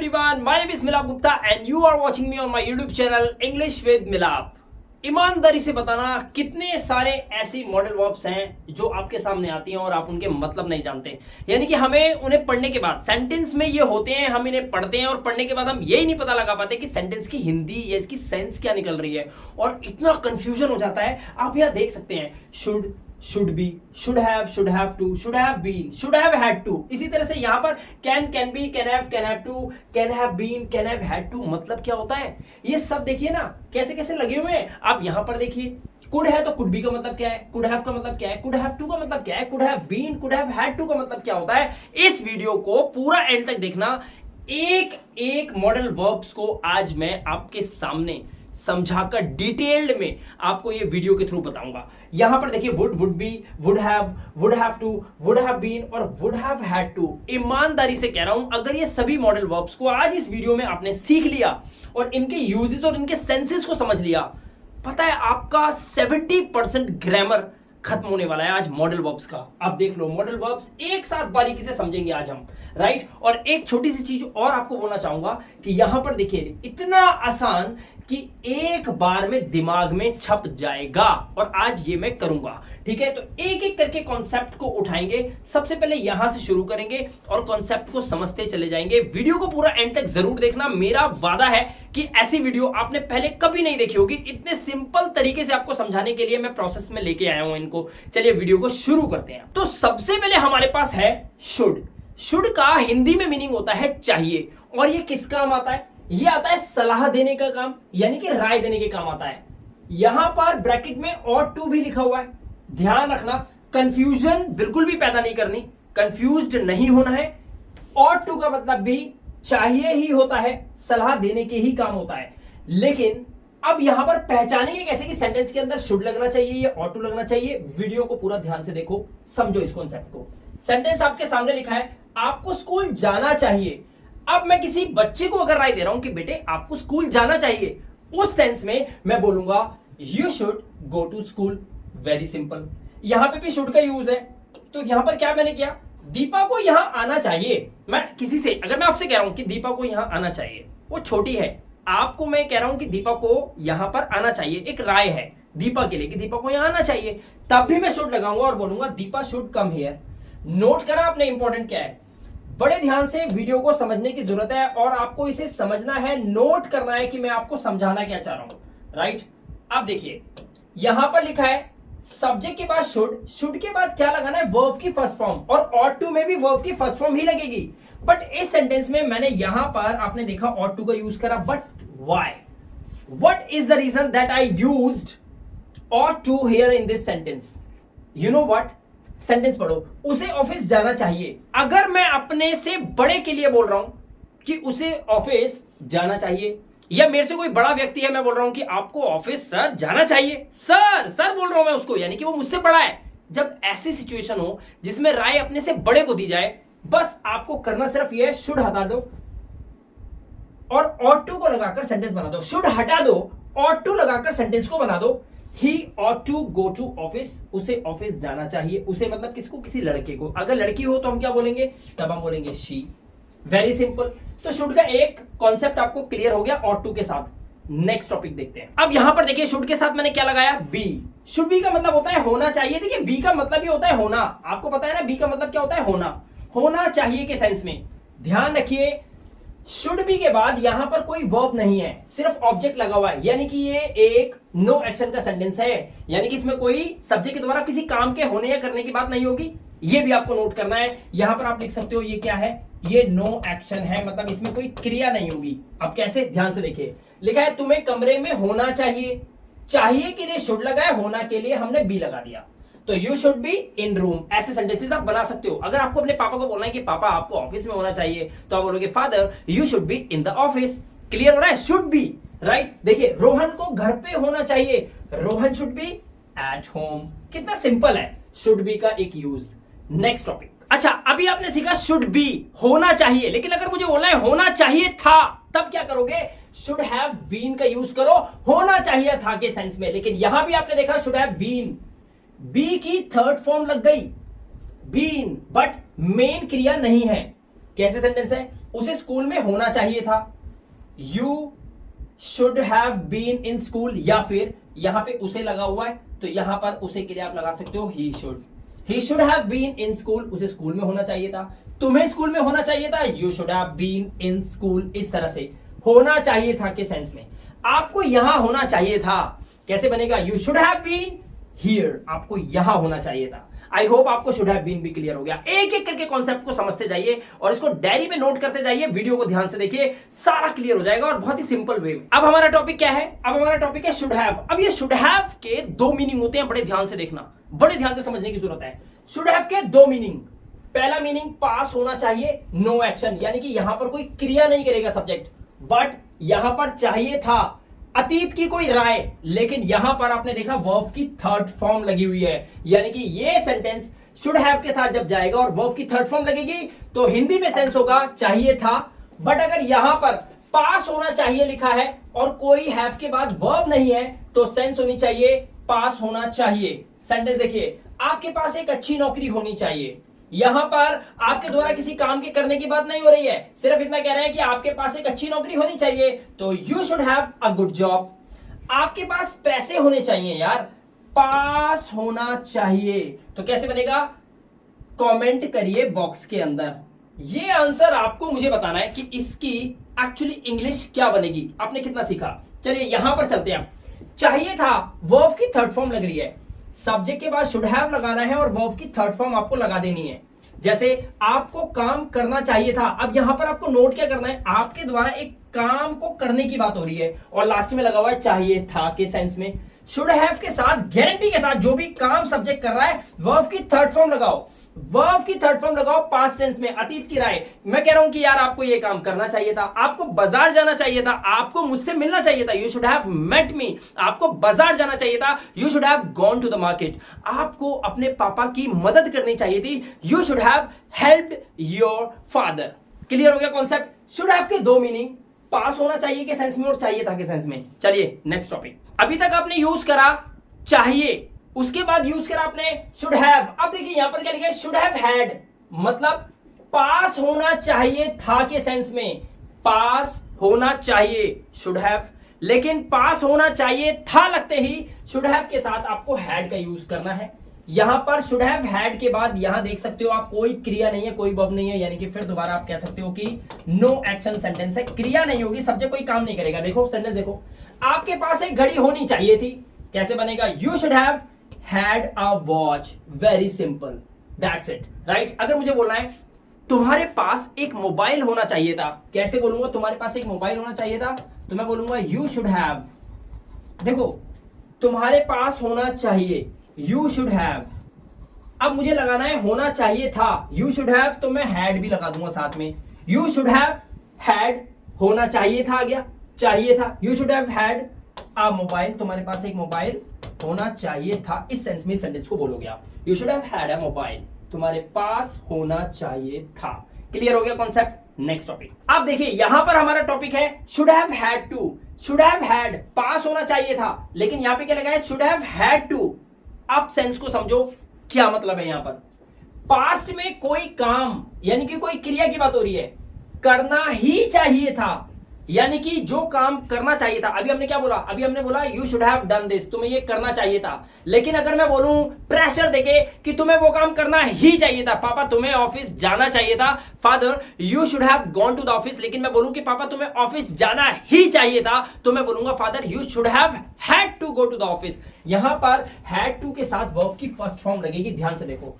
everyone, my name is Milap Gupta and you are watching me on my YouTube channel English with Milap। ईमानदारी से बताना कितने सारे ऐसी मॉडल वर्ब्स हैं जो आपके सामने आती हैं और आप उनके मतलब नहीं जानते। यानी कि हमें उन्हें पढ़ने के बाद सेंटेंस में ये होते हैं, हम इन्हें पढ़ते हैं और पढ़ने के बाद हम यही नहीं पता लगा पाते कि सेंटेंस की हिंदी या इसकी सेंस क्या निकल रही है और इतना कंफ्यूजन हो जाता है। आप यहाँ देख सकते हैं should, should be, should have to, should have been, should have had to। इसी तरह से यहाँ पर can be, can have to, can have been, can have had to मतलब क्या होता है ये सब देखिए ना कैसे कैसे लगे हुए हैं। आप यहाँ पर देखिए could है तो could be का मतलब क्या है, could have का मतलब क्या है, could have to का मतलब क्या है, could have been, could have had to का मतलब क्या होता है। इस वीडियो को पूरा एंड तक देखना। एक एक मॉडल वर्ब्स को आज मैं आपके सामने समझाकर डिटेल्ड में आपको ये वीडियो के थ्रू बताऊंगा। यहां पर देखिए would be, would have to, would have been और वुड हैव हैड टू। ईमानदारी से कह रहा हूं, अगर ये सभी मॉडल वर्ब्स को आज इस वीडियो में आपने सीख लिया और इनके यूजेस और इनके सेंसेस को समझ लिया, पता है आपका 70% ग्रामर खत्म होने वाला है आज मॉडल वर्ब्स का। आप देख लो मॉडल वर्ब्स एक साथ बारीकी से समझेंगे आज हम, राइट। और एक छोटी सी चीज और आपको बोलना चाहूंगा कि यहां पर देखिए इतना आसान कि एक बार में दिमाग में छप जाएगा और आज ये मैं करूंगा, ठीक है। तो एक एक करके कॉन्सेप्ट को उठाएंगे। सबसे पहले यहां से शुरू करेंगे और कॉन्सेप्ट को समझते चले जाएंगे। वीडियो को पूरा एंड तक जरूर देखना। मेरा वादा है कि ऐसी वीडियो आपने पहले कभी नहीं देखी होगी। इतने सिंपल तरीके से आपको समझाने के लिए मैं प्रोसेस में लेके आया हूं इनको। चलिए वीडियो को शुरू करते हैं। तो सबसे पहले हमारे पास है शुड। शुड का हिंदी में मीनिंग होता है चाहिए। और ये किस काम आता है? ये आता है सलाह देने का काम, यानी कि राय देने के काम आता है। यहां पर ब्रैकेट में और टू भी लिखा हुआ है। ध्यान रखना, कंफ्यूजन बिल्कुल भी पैदा नहीं करनी, कंफ्यूज्ड नहीं होना है। और टू का मतलब भी चाहिए ही होता है, सलाह देने के ही काम होता है। लेकिन अब यहां पर पहचानेंगे कैसे कि सेंटेंस के अंदर शुड लगना चाहिए या ऑट टू लगना चाहिए। वीडियो को पूरा ध्यान से देखो, समझो इस कॉन्सेप्ट को। सेंटेंस आपके सामने लिखा है, आपको स्कूल जाना चाहिए। अब मैं किसी बच्चे को अगर राय दे रहा हूं कि बेटे आपको स्कूल जाना चाहिए, उस सेंस में मैं बोलूंगा you should go to school. Very simple. यहां पे भी शुड का यूज है। तो यहां पर क्या मैंने किया, दीपा को यहां आना चाहिए। मैं किसी से अगर मैं आपसे कह रहा हूं कि दीपा को यहां आना चाहिए, वो छोटी है। आपको मैं कह रहा हूं कि दीपा को यहां पर आना चाहिए, एक राय है दीपा के लिए कि दीपा को यहां आना चाहिए, तब भी मैं शुड लगाऊंगा और बोलूंगा Deepa should come here. Note करा आपने इंपॉर्टेंट क्या है? बड़े ध्यान से वीडियो को समझने की जरूरत है और आपको इसे समझना है, नोट करना है कि मैं आपको समझाना क्या चाह रहा हूं, राइट। अब देखिए यहां पर लिखा है सब्जेक्ट के बाद शुड, शुड के बाद क्या लगाना है, वर्ब की फर्स्ट फॉर्म। और ऑट टू में भी वर्ब की फर्स्ट फॉर्म ही लगेगी। बट इस सेंटेंस में मैंने यहां पर आपने देखा ऑट टू का यूज करा। But why? What is the reason that I used ought to here in this sentence? You know what? Sentence पढ़ो, उसे ऑफिस जाना चाहिए। अगर मैं अपने से बड़े के लिए बोल रहा हूं कि उसे ऑफिस जाना चाहिए, या मेरे से कोई बड़ा व्यक्ति है, मैं बोल रहा हूं कि आपको ऑफिस सर जाना चाहिए, सर सर बोल रहा हूं मैं उसको, यानी कि वो मुझसे बड़ा है। जब ऐसी सिचुएशन हो जिसमें राय अपने से बड़े को दी जाए, बस आपको करना सिर्फ यह है, शुड हटा दो और ऑट टू को लगाकर सेंटेंस बना दो। शुड हटा दो, ऑट टू लगाकर सेंटेंस को बना दो। He ought to go to office, उसे ऑफिस जाना चाहिए। उसे मतलब किसको? किसी लड़के को। अगर लड़की हो तो हम क्या बोलेंगे? तब हम बोलेंगे she। Very simple. तो शुड का एक कॉन्सेप्ट आपको क्लियर हो गया ought to के साथ। नेक्स्ट टॉपिक देखते हैं। अब यहां पर देखिए शुड के साथ मैंने क्या लगाया, बी। शुड बी का मतलब होता है होना चाहिए। देखिए बी का मतलब ही होता है होना। आपको पता है ना बी का मतलब क्या होता है? होना, होना चाहिए के सेंस में। ध्यान रखिए शुड बी के बाद यहां पर कोई वर्ब नहीं है, सिर्फ ऑब्जेक्ट लगा हुआ है, यानी कि ये एक नो एक्शन का सेंटेंस है। यानी कि इसमें कोई सब्जेक्ट के द्वारा किसी काम के होने या करने की बात नहीं होगी। ये भी आपको नोट करना है। यहां पर आप लिख सकते हो ये क्या है, ये नो एक्शन है, मतलब इसमें कोई क्रिया नहीं होगी। अब कैसे? ध्यान से देखिए, लिखा है तुम्हें कमरे में होना चाहिए। चाहिए के लिए शुड लगा है, होना के लिए हमने बी लगा दिया। तो you should be in room. ऐसे सेंटेंसेस आप बना सकते हो। अगर आपको अपने पापा को बोलना है कि पापा आपको ऑफिस में होना चाहिए, तो आप बोलोगे father you should be in the office. Clear हो रहा है? Should be, right. देखिए रोहन को घर पे होना चाहिए, Rohan should be at home. कितना सिंपल है शुड बी का एक यूज। Next topic. अच्छा अभी आपने सीखा शुड बी, होना चाहिए। लेकिन अगर मुझे बोलना है होना चाहिए था, तब क्या करोगे? शुड हैव बीन का यूज करो होना चाहिए था के सेंस में। लेकिन यहां भी आपने देखा शुड हैव बीन, बी की थर्ड फॉर्म लग गई बीन, बट मेन क्रिया नहीं है। कैसे सेंटेंस है? उसे स्कूल में होना चाहिए था, you should have been in school, या फिर यहां पे उसे लगा हुआ है तो यहां पर उसे के लिए आप लगा सकते हो he should have been in school, उसे स्कूल में होना चाहिए था। तुम्हें स्कूल में होना चाहिए था, you should have been in school. इस तरह से होना चाहिए था के सेंस में आपको यहां होना चाहिए था। कैसे बनेगा? You should have been here, आपको यहां होना चाहिए था। आई होप आपको शुड हैव बीन भी क्लियर हो गया। एक एक करके कॉन्सेप्ट को समझते जाइए और इसको डायरी में नोट करते जाइए, वीडियो को ध्यान से देखिए, सारा क्लियर हो जाएगा और बहुत ही सिंपल वे में। अब हमारा टॉपिक क्या है? अब हमारा टॉपिक है शुड हैव। अब ये शुड हैव के दो मीनिंग होते हैं, बड़े ध्यान से देखना, बड़े ध्यान से समझने की जरूरत है। शुड हैव के दो मीनिंग। पहला मीनिंग पास होना चाहिए, नो एक्शन, यानी कि यहां पर कोई क्रिया नहीं करेगा सब्जेक्ट, बट यहां पर चाहिए था अतीत की कोई राय, लेकिन यहां पर आपने देखा वर्ब की थर्ड फॉर्म लगी हुई है, यानी कि ये सेंटेंस शुड हैव के साथ जब जाएगा और वर्ब की थर्ड फॉर्म लगेगी तो हिंदी में सेंस होगा चाहिए था। बट अगर यहां पर पास होना चाहिए लिखा है और कोई हैव के बाद वर्ब नहीं है तो सेंस होनी चाहिए पास होना चाहिए। सेंटेंस देखिए, आपके पास एक अच्छी नौकरी होनी चाहिए। यहां पर आपके द्वारा किसी काम के करने की बात नहीं हो रही है, सिर्फ इतना कह रहे हैं कि आपके पास एक अच्छी नौकरी होनी चाहिए, तो you should have a good job. आपके पास पैसे होने चाहिए यार, पास होना चाहिए। तो कैसे बनेगा? कमेंट करिए बॉक्स के अंदर। ये आंसर आपको मुझे बताना है कि इसकी एक्चुअली इंग्लिश क्या बनेगी। आपने कितना सीखा? चलिए यहां पर चलते हैं। चाहिए था वर्ब की थर्ड फॉर्म लग रही है, सब्जेक्ट के बाद शुड हैव लगाना है और वर्ब की थर्ड फॉर्म आपको लगा देनी है। जैसे आपको काम करना चाहिए था, अब यहां पर आपको नोट क्या करना है? आपके द्वारा एक काम को करने की बात हो रही है और लास्ट में लगा हुआ है चाहिए था के सेंस में। शुड हैव के साथ गारंटी के साथ जो भी काम सब्जेक्ट कर रहा है वर्ब की थर्ड फॉर्म लगाओ, वर्ब की थर्ड फॉर्म लगाओ पास्ट टेंस में, अतीत की राय। मैं कह रहा हूं कि यार आपको ये काम करना चाहिए था, आपको बाजार जाना चाहिए था, आपको मुझसे मिलना चाहिए था, you should have met me. आपको बाजार जाना चाहिए था, you should have gone to the market. आपको अपने पापा की मदद करनी चाहिए थी, you should have helped your father. Clear हो गया कॉन्सेप्ट? शुड हैव के दो मीनिंग, पास होना चाहिए के सेंस में और चाहिए था के सेंस में। चलिए नेक्स्ट टॉपिक। अभी तक आपने यूज करा चाहिए, उसके बाद यूज करा आपने शुड हैव। अब देखिए यहां पर क्या लिखा है? शुड हैव हैड, मतलब पास होना चाहिए था के सेंस में, पास होना चाहिए शुड हैव, लेकिन पास होना चाहिए था लगते ही शुड हैव के साथ आपको हैड का यूज करना है। यहां पर शुड हैव हैड के बाद यहां देख सकते हो आप कोई क्रिया नहीं है, कोई वर्ब नहीं है, यानी कि फिर दोबारा आप कह सकते हो कि नो एक्शन सेंटेंस है। क्रिया नहीं होगी, सब्जेक्ट कोई काम नहीं करेगा। देखो सेंटेंस देखो, आपके पास एक घड़ी होनी चाहिए थी। कैसे बनेगा? You should have had a watch. Very simple, that's it, right. अगर मुझे बोलना है तुम्हारे पास एक मोबाइल होना चाहिए था, कैसे बोलूंगा? तुम्हारे पास एक मोबाइल होना चाहिए था तो मैं बोलूंगा यू शुड हैव। देखो तुम्हारे पास होना चाहिए, यू शुड हैव। अब मुझे लगाना है होना चाहिए था, यू शुड हैव, तो मैं हैड भी लगा दूंगा साथ में। यू शुड हैव हैड, होना चाहिए था आ गया, चाहिए था। You should have had a mobile, तुम्हारे पास एक मोबाइल होना चाहिए था। इस सेंस में सेंटेंस को बोलोगे आप, you should have had a mobile, तुम्हारे पास होना चाहिए था। क्लियर हो गया कॉन्सेप्ट? Next topic. अब देखिए यहां पर हमारा टॉपिक है should have had to. Should have had पास होना चाहिए था, लेकिन यहां पे क्या लगा है? Should have had to. अब सेंस को समझो, क्या मतलब है यहां पर? पास्ट में कोई काम यानी कि कोई क्रिया की बात हो रही है, करना ही चाहिए था, यानी कि जो काम करना चाहिए था। अभी हमने क्या बोला? अभी हमने बोला you should have done this, तुम्हें ये करना चाहिए था। लेकिन अगर मैं बोलूं प्रेशर देके कि तुम्हें वो काम करना ही चाहिए था, पापा तुम्हें ऑफिस जाना चाहिए था, father you should have gone to the office, लेकिन मैं बोलूं कि पापा तुम्हें ऑफिस जाना ही चाहिए था, तो मैं बोलूंगा father you should have had to go to the office. यहां पर हैड टू के साथ वर्ब की फर्स्ट फॉर्म लगेगी। ध्यान से देखो,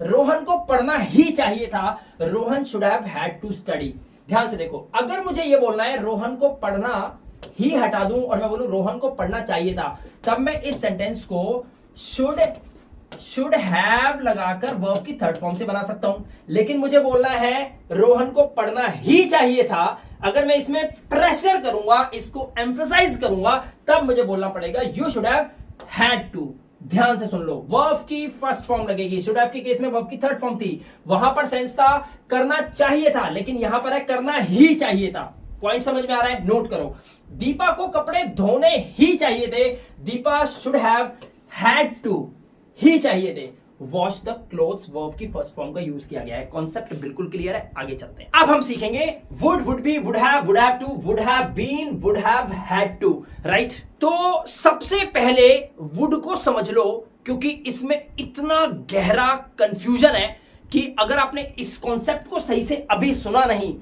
रोहन को पढ़ना ही चाहिए था, Rohan should have had to study. ध्यान से देखो, अगर मुझे यह बोलना है रोहन को पढ़ना ही हटा दूं और मैं बोलूं रोहन को पढ़ना चाहिए था, तब मैं इस सेंटेंस को शुड हैव लगाकर वर्ब की थर्ड फॉर्म से बना सकता हूं। लेकिन मुझे बोलना है रोहन को पढ़ना ही चाहिए था, अगर मैं इसमें प्रेशर करूंगा, इसको एम्फसाइज करूंगा, तब मुझे बोलना पड़ेगा you should have had to. ध्यान से सुन लो, वर्ब की फर्स्ट फॉर्म लगेगी। शुड हैव के केस में वर्ब की थर्ड फॉर्म थी, वहां पर सेंस था करना चाहिए था, लेकिन यहां पर है करना ही चाहिए था। पॉइंट समझ में आ रहा है? नोट करो। दीपा को कपड़े धोने ही चाहिए थे, Deepa should have had to, ही चाहिए थे। वॉश द क्लोथ्स वर्ब की फर्स्ट फॉर्म का यूज किया गया है। कॉन्सेप्ट बिल्कुल क्लियर है, आगे चलते हैं। अब हम सीखेंगे would, would be, would have to, would have been, would have had to, right. तो सबसे पहले वुड को समझ लो, क्योंकि इसमें इतना गहरा कंफ्यूजन है कि अगर आपने इस कॉन्सेप्ट को सही से अभी सुना नहीं,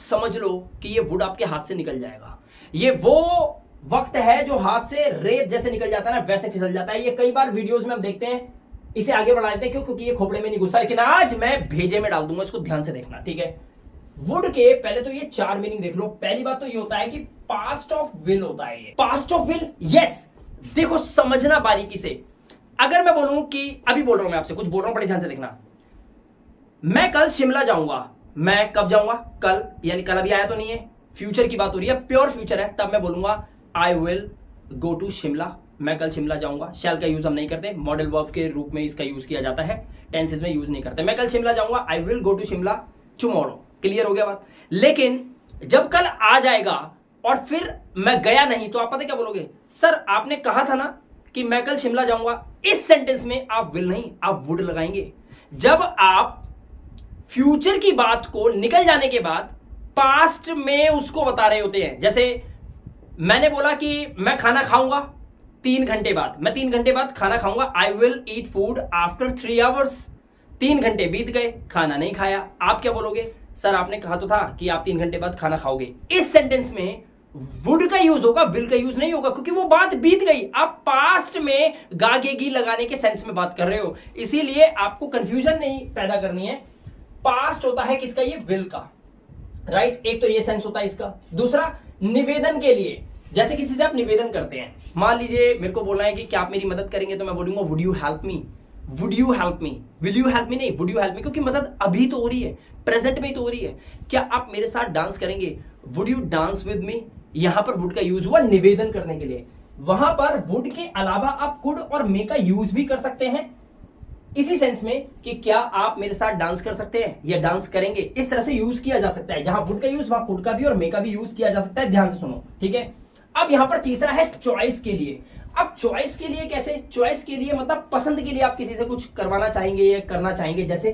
समझ लो कि ये वुड आपके हाथ से निकल जाएगा। ये वो वक्त है जो हाथ से रेत जैसे निकल जाता है ना, वैसे फिसल जाता है। ये कई बार वीडियोस में हम देखते हैं, इसे आगे बढ़ा देते हैं, क्यों? क्योंकि ये खोपड़े में नहीं घुसा। लेकिन आज मैं भेजे में डाल दूंगा, इसको ध्यान से देखना, ठीक है। वुड के पहले तो ये 4 मीनिंग देख लो। पहली बात तो ये होता है कि पास्ट ऑफ विल होता है। ये पास्ट ऑफ विल, यस। देखो समझना बारीकी से। अगर मैं बोलूं कि अभी बोल रहा हूं, मैं आपसे कुछ बोल रहा हूं, बड़े ध्यान से देखना। मैं कल शिमला जाऊंगा। मैं कब जाऊंगा? कल, यानी कल अभी आया तो नहीं है, फ्यूचर की बात हो रही है, प्योर फ्यूचर है। तब मैं बोलूंगा I will go to Shimla. मैं कल शिमला जाऊंगा। शैल का यूज हम नहीं करते, मॉडल वर्ब के रूप में इसका यूज किया जाता है, टेंसेस में यूज नहीं करते। मैं कल शिमला जाऊंगा, I will go to Shimla tomorrow. Clear हो गया बात? लेकिन जब कल आ जाएगा और फिर मैं गया नहीं, तो आप पता क्या बोलोगे? सर आपने कहा था ना कि मैं कल शिमला जाऊंगा। इस सेंटेंस में आप विल नहीं, आप वुड लगाएंगे। जब आप फ्यूचर की बात को निकल जाने के बाद पास्ट में उसको बता रहे होते हैं, जैसे मैंने बोला कि मैं खाना खाऊंगा 3 घंटे बाद, मैं 3 घंटे बाद खाना खाऊंगा। I will eat food after 3 hours. 3 घंटे बीत गए, खाना नहीं खाया। आप क्या बोलोगे? सर आपने कहा तो था कि आप 3 घंटे बाद खाना खाओगे। इस सेंटेंस में वुड का यूज होगा, विल का यूज नहीं होगा, क्योंकि वो बात बीत गई। आप पास्ट में गागेगी लगाने के सेंस में बात कर रहे हो। इसीलिए आपको कंफ्यूजन नहीं पैदा करनी है। पास्ट होता है किसका? ये विल का, राइट। एक तो ये सेंस होता है इसका। दूसरा, निवेदन के लिए, जैसे किसी से आप निवेदन करते हैं। मान लीजिए मेरे को बोलना है कि क्या आप मेरी मदद करेंगे, तो मैं बोलूंगा would you help me. Would you help me, will you help me नहीं, वुड यू हेल्प मी, क्योंकि मदद अभी तो हो रही है, प्रेजेंट में ही तो हो रही है। क्या आप मेरे साथ डांस करेंगे? Would you dance with me. यहां पर वुड का यूज हुआ निवेदन करने के लिए। वहां पर वुड के अलावा आप कुड और मे का यूज भी कर सकते हैं, इसी सेंस में कि क्या आप मेरे साथ डांस कर सकते हैं या डांस करेंगे। इस तरह से यूज किया जा सकता है। जहां वुड का यूज, वहां कुड का भी और मे का भी यूज किया जा सकता है। ध्यान से सुनो, ठीक है। अब यहां पर तीसरा है चॉइस के लिए। अब चॉइस के लिए कैसे? चॉइस के लिए मतलब पसंद के लिए, आप किसी से कुछ करवाना चाहेंगे या करना चाहेंगे। जैसे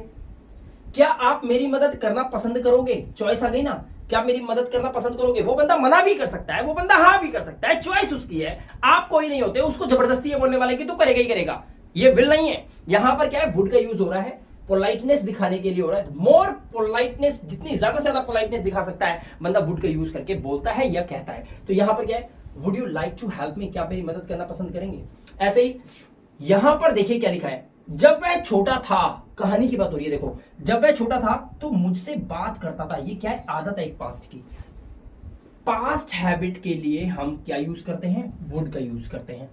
क्या आप मेरी मदद करना पसंद करोगे? चॉइस आ गई ना। क्या आप मेरी मदद करना पसंद करोगे? वो बंदा मना भी कर सकता है, वो बंदा हाँ भी कर सकता है, चॉइस उसकी है। आप कोई नहीं होते उसको जबरदस्ती ये बोलने वाले कि तू करेगा ही करेगा। ये विल नहीं है। यहां पर क्या है? वुड का यूज हो रहा है, पोलाइटनेस दिखाने के लिए हो रहा है। मोर पोलाइटनेस, जितनी ज्यादा से ज्यादा पोलाइटनेस दिखा सकता है बंदा वुड का यूज करके बोलता है या कहता है। तो यहां पर क्या है? Would you like to help me, क्या आप मेरी मदद करना पसंद करेंगे। ऐसे ही यहां पर देखिए क्या लिखा है, जब वह छोटा था, कहानी की बात हो रही है। देखो, जब वह छोटा था तो मुझसे बात करता था। ये क्या है? आदत है एक पास्ट की। पास्ट हैबिट के लिए हम क्या यूज करते हैं? वुड का यूज करते हैं।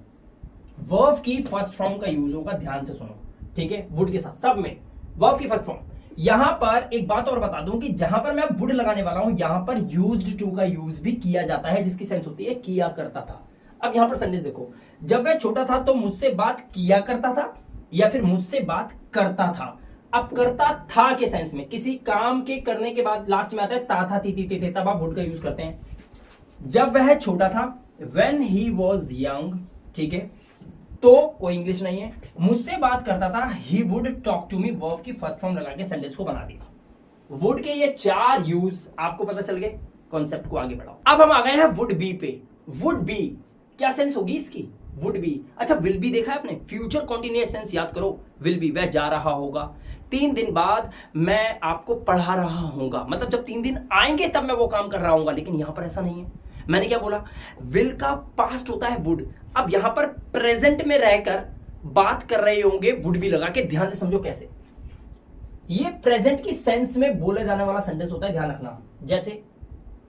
वर्ब की फर्स्ट फॉर्म का यूज होगा, ध्यान से सुनो, ठीक है। वुड के साथ सब में वर्ब की फर्स्ट फॉर्म। यहां पर एक बात और बता दूं कि जहां पर मैं वुड लगाने वाला हूं, यहां पर यूज्ड टू का यूज भी किया जाता है, जिसकी सेंस होती है किया करता था। अब यहां पर सेंटेंस देखो, जब वह छोटा था तो मुझसे बात किया करता था या फिर मुझसे बात करता था। अब करता था के सेंस में, किसी काम के करने के बाद लास्ट में आता है ता था, ती ती थे, तब आप वुड का यूज करते हैं। जब वह छोटा था, व्हेन ही वॉज यंग, ठीक है, तो कोई इंग्लिश नहीं है। मुझसे बात करता था, he would talk to me, verb की फर्स्ट फॉर्म लगा के सेंटेंस को बना दिया। वुड के ये 4 यूज आपको पता चल गए। कॉन्सेप्ट को आगे बढ़ाओ। अब हम आ गए हैं वुड बी पे। वुड बी क्या सेंस होगी इसकी? Would be. अच्छा, विल बी देखा है आपने? फ्यूचर कॉन्टिन्यूअस सेंस याद करो। विल बी, वह जा रहा होगा। 3 दिन बाद मैं आपको पढ़ा रहा हूंगा, मतलब जब 3 दिन आएंगे तब मैं वो काम कर रहा हूंगा। लेकिन यहां पर ऐसा नहीं है। मैंने क्या बोला? विल का पास्ट होता है वुड। अब यहां पर प्रेजेंट में रहकर बात कर रहे होंगे, वुड भी लगा के। ध्यान से समझो कैसे। ये प्रेजेंट की सेंस में बोला जाने वाला सेंटेंस होता है, ध्यान रखना। जैसे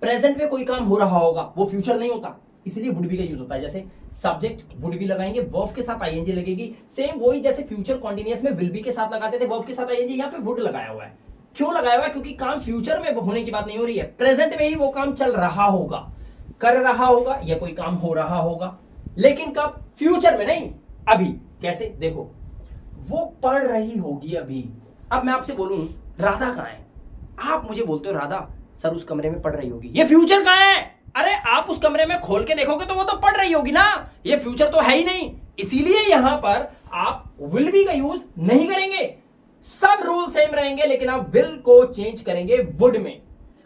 प्रेजेंट में कोई काम हो रहा होगा, वो फ्यूचर नहीं होता, इसलिए वुड बी का यूज होता है। जैसे सब्जेक्ट वुड बी लगाएंगे, वर्ब के साथ आईएनजी लगेगी। सेम वही जैसे फ्यूचर कॉन्टिन्यूअस में विल बी के साथ लगाते थे, वर्ब के साथ आईएनजी, यहां पे वुड लगाया हुआ है। क्यों लगाया हुआ है? क्योंकि काम फ्यूचर में होने की बात नहीं हो रही है, प्रेजेंट में ही वो काम चल रहा होगा, कर रहा होगा या कोई काम हो रहा होगा। लेकिन कब? फ्यूचर में नहीं, अभी। कैसे? देखो, वो पढ़ रही होगी अभी। अब मैं आपसे बोलूं राधा कहां है, आप मुझे बोलते हो राधा सर उस कमरे में पढ़ रही होगी। ये फ्यूचर कहां है? अरे आप उस कमरे में खोल के देखोगे तो वो तो पढ़ रही होगी ना, ये फ्यूचर तो है ही नहीं। इसीलिए यहां पर आप विल बी का यूज नहीं करेंगे, सब रूल सेम रहेंगे, लेकिन आप विल को चेंज करेंगे वुड में।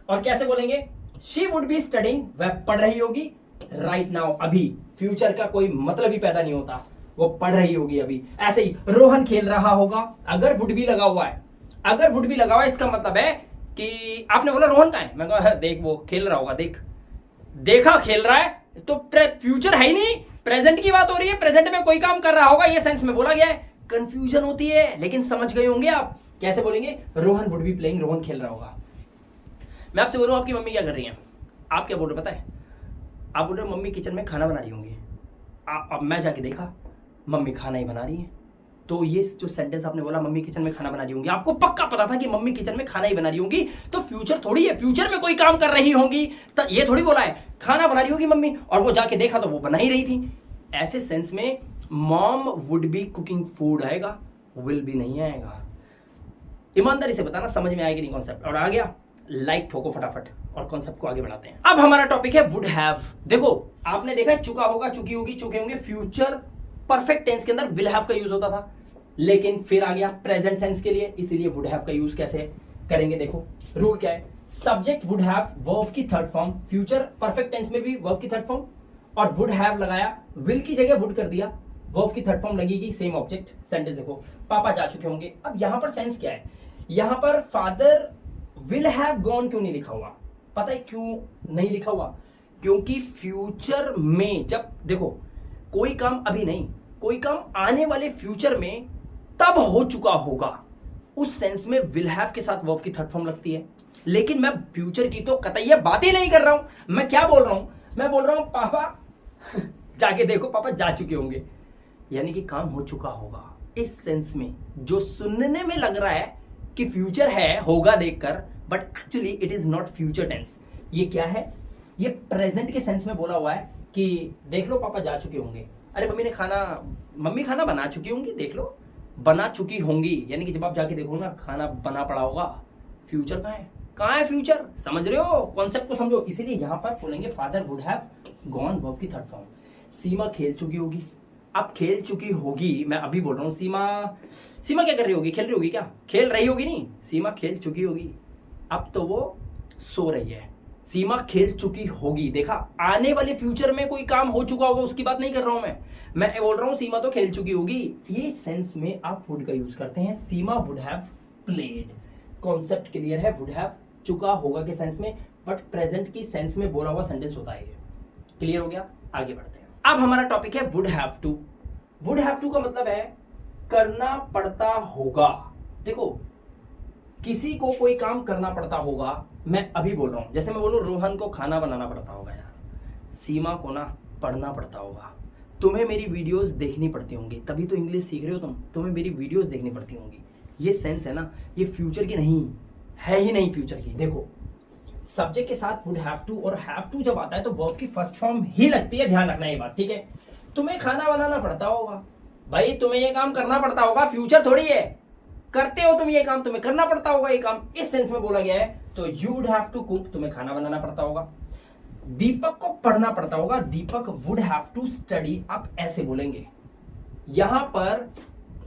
और कैसे बोलेंगे? शी वुड बी स्टडिंग, वह पढ़ रही होगी राइट नाउ, अभी। फ्यूचर का कोई मतलब ही पैदा नहीं होता, वो पढ़ रही होगी अभी। ऐसे ही रोहन खेल रहा होगा, अगर वुड बी लगा हुआ है, अगर वुड बी लगा हुआ है इसका मतलब है कि आपने बोला रोहन कहां है, मैं कहा देख वो खेल रहा होगा, देख देखा खेल रहा है, तो फ्यूचर है ही नहीं, प्रेजेंट की बात हो रही है, प्रेजेंट में कोई काम कर रहा होगा, ये सेंस में बोला गया है। कंफ्यूजन होती है, लेकिन समझ गए होंगे आप। कैसे बोलेंगे? Rohan would be playing, Rohan खेल रहा होगा। मैं आपसे बोलूं आपकी मम्मी क्या कर रही है, आप क्या बोल रहे पता है? आप बोल रहे मम्मी किचन में खाना बना रही होंगी। अब मैं जाके देखा मम्मी खाना ही बना रही है, तो ये जो सेंटेंस आपने बोला मम्मी किचन में खाना बना रही होंगी, आपको पक्का पता था कि मम्मी किचन में खाना ही बना रही होंगी, तो फ्यूचर थोड़ी है, फ्यूचर में कोई काम कर रही होंगी, तो ये थोड़ी बोला है खाना बना रही होगी मम्मी, और वो जाके देखा तो वो बना ही रही थी। ऐसे सेंस में mom would be cooking food आएगा, विल बी नहीं आएगा। ईमानदारी से बताना समझ में आएगी नहीं कॉन्सेप्ट। और आ गया, लाइक ठोको फटाफट और कॉन्सेप्ट को आगे बढ़ाते हैं। अब हमारा टॉपिक है वुड हैव। देखो आपने देखा चुका होगा, चुकी होगी, चुके होंगे, फ्यूचर परफेक्ट टेंस के अंदर विल हैव का यूज होता था, लेकिन फिर आ गया प्रेजेंट सेंस के लिए, इसीलिए वुड हैव का यूज कैसे करेंगे? देखो रूल क्या है, सब्जेक्ट वुड हैव, वर्ब की third form, future perfect tense में भी वर्ब की थर्ड फॉर्म, और वुड हैव लगाया, विल की जगह वुड कर दिया, वर्ब की थर्ड फॉर्म लगेगी, सेम ऑब्जेक्ट। सेंटेंस देखो, पापा जा चुके होंगे। अब यहां पर सेंस क्या है? यहां पर फादर विल हैव गॉन क्यों नहीं लिखा हुआ? पता है क्यों नहीं लिखा हुआ? क्योंकि फ्यूचर में जब देखो कोई काम अभी नहीं, कोई काम आने वाले फ्यूचर में तब हो चुका होगा, उस सेंस में विल हैव के साथ वर्ब की थर्ड फॉर्म लगती है। लेकिन मैं फ्यूचर की तो कतई बात ही नहीं कर रहा हूं। मैं क्या बोल रहा हूं? मैं बोल रहा हूं पापा जाके देखो, पापा जा चुके होंगे, यानी कि काम हो चुका होगा। इस सेंस में जो सुनने में लग रहा है कि फ्यूचर है, होगा देखकर, but actually it is not future tense. ये क्या है? ये प्रेजेंट के सेंस में बोला हुआ है कि देख लो पापा जा चुके होंगे। अरे मम्मी खाना बना चुकी होंगी, देख लो बना चुकी होंगी, यानी कि जब आप जाके देखो ना खाना बना पड़ा होगा। फ्यूचर कहाँ है? कहाँ है फ्यूचर? समझ रहे हो कॉन्सेप्ट को? समझो। इसीलिए यहां पर बोलेंगे father would have gone, verb की थर्ड फॉर्म। सीमा खेल चुकी होगी। अब खेल चुकी होगी, मैं अभी बोल रहा हूँ, सीमा क्या कर रही होगी? खेल रही होगी क्या? खेल रही होगी नहीं, सीमा खेल चुकी होगी। अब तो वो सो रही है। सीमा खेल चुकी होगी, देखा आने वाले फ्यूचर में कोई काम हो चुका होगा उसकी बात नहीं कर रहा हूं मैं बोल रहा हूं सीमा तो खेल चुकी होगी। ये सेंस में आप वुड का यूज करते हैं। Seema would have played. Concept clear है? वुड हैव चुका होगा के सेंस में, बट प्रेजेंट की सेंस में बोला हुआ सेंटेंस होता है। क्लियर हो गया? आगे बढ़ते हैं। अब हमारा टॉपिक है would have to. Would have to का मतलब है करना पड़ता होगा। देखो किसी को कोई काम करना पड़ता होगा, मैं अभी बोल रहा हूं, जैसे मैं बोलूं रोहन को खाना बनाना पड़ता होगा यार, सीमा को ना पढ़ना पड़ता होगा, तुम्हें मेरी वीडियोस देखनी पड़ती होंगी, तभी तो इंग्लिश सीख रहे हो तुम्हें मेरी वीडियोस देखनी पड़ती होंगी। ये सेंस है ना, ये फ्यूचर की नहीं है, ही नहीं फ्यूचर की। देखो सब्जेक्ट के साथ वुड हैव टू, और हैव टू जब आता है तो वर्ब की फर्स्ट फॉर्म ही लगती है, ध्यान रखना ये बात, ठीक है? तुम्हें खाना बनाना पड़ता होगा, भाई तुम्हें ये काम करना पड़ता होगा, फ्यूचर थोड़ी है, करते हो तुम ये काम, तुम्हें करना पड़ता होगा ये काम, इस सेंस में बोला गया है। तो you would have to cook, तुम्हें खाना बनाना पड़ता होगा। दीपक को पढ़ना पड़ता होगा, Deepak would have to study. आप ऐसे बोलेंगे, यहां पर